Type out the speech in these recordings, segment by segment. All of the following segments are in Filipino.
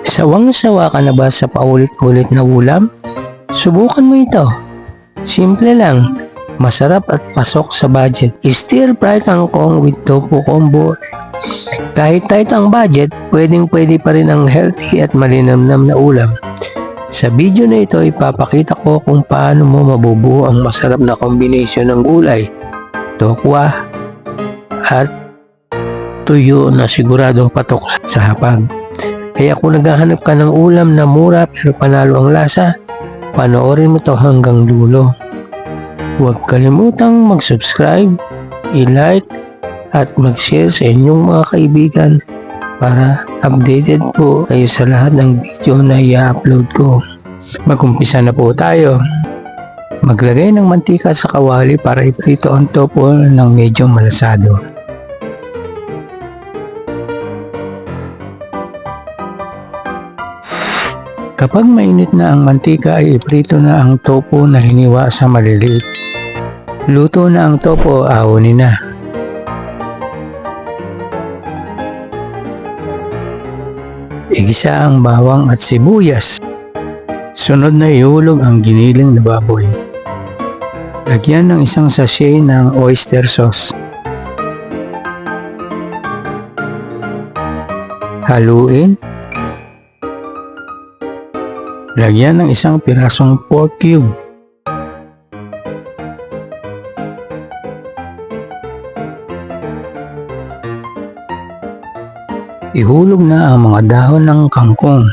Sawang-sawa ka na ba sa paulit-ulit na ulam? Subukan mo ito. Simple lang, masarap at pasok sa budget. Stir-fry kangkong with tofu combo. Kahit tight ang budget, pwedeng-pwede pa rin ang healthy at malinamnam na ulam. Sa video na ito, ipapakita ko kung paano mo mabubuo ang masarap na kombinasyon ng gulay, tokwa, at tuyo na siguradong patok sa hapag. Kaya kung naghahanap ka ng ulam na mura pero panalo ang lasa, panoorin mo to hanggang dulo. Huwag kalimutang mag-subscribe, i-like, at mag-share sa inyong mga kaibigan para updated po kayo sa lahat ng video na i-upload ko. Mag-umpisa na po tayo. Maglagay ng mantika sa kawali para iprito ang tofu ng medyo malasado. Kapag mainit na ang mantika ay iprito na ang tofu na hiniwa sa maliliit. Luto na ang tofu, ahunin na. Igisa ang bawang at sibuyas. Sunod na ihulog ang giniling na baboy. Lagyan ng isang sachet ng oyster sauce. Haluin. Lagyan ng isang pirasong pork cube. Ihulog na ang mga dahon ng kangkong.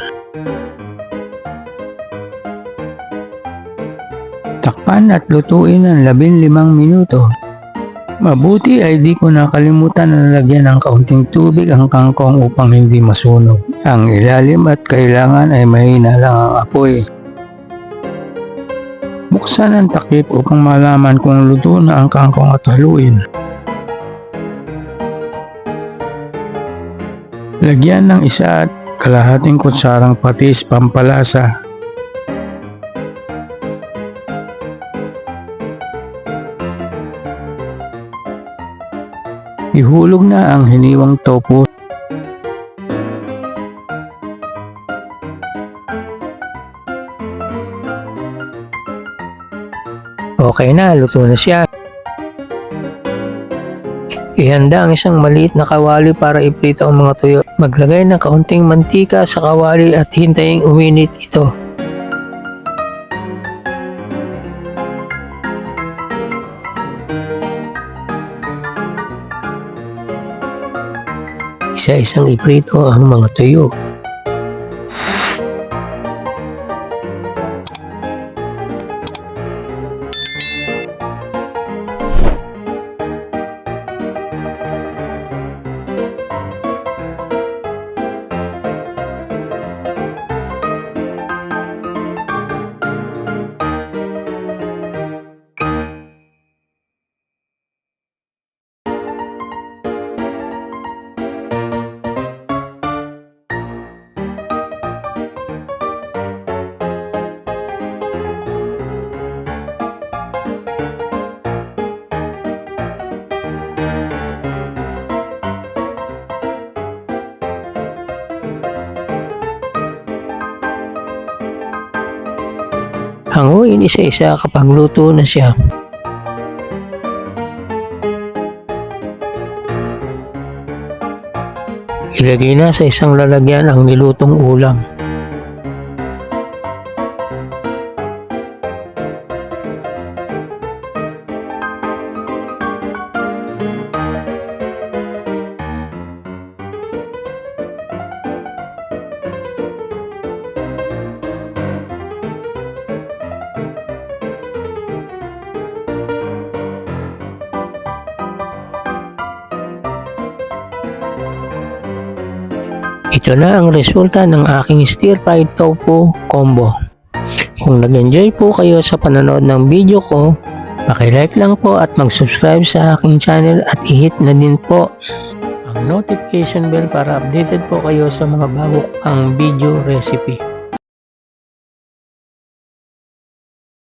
Takpan at lutuin ng 15 minuto. Mabuti ay di ko nakalimutan na lagyan ng kaunting tubig ang kangkong upang hindi masunog. Ang ilalim at kailangan ay mahina lang ang apoy. Buksan ang takip upang malaman kung luto na ang kangkong at haluin. Lagyan ng 1 at kalahating kutsarang patis pampalasa. Ihulog na ang hiniwang tofu. Okay na, luto na siya. Ihanda ang isang maliit na kawali para iprito ang mga tuyo. Maglagay ng kaunting mantika sa kawali at hintayin uminit ito. Isa-isang iprito ang mga tuyo. Hanguin isa-isa kapag luto na siya. Ilagay na sa isang lalagyan ang nilutong ulam. Ito na ang resulta ng aking stir-fried tofu combo. Kung nag-enjoy po kayo sa panonood ng video ko, paki-like lang po at mag-subscribe sa aking channel at i-hit na din po ang notification bell para updated po kayo sa mga bago pang video recipe.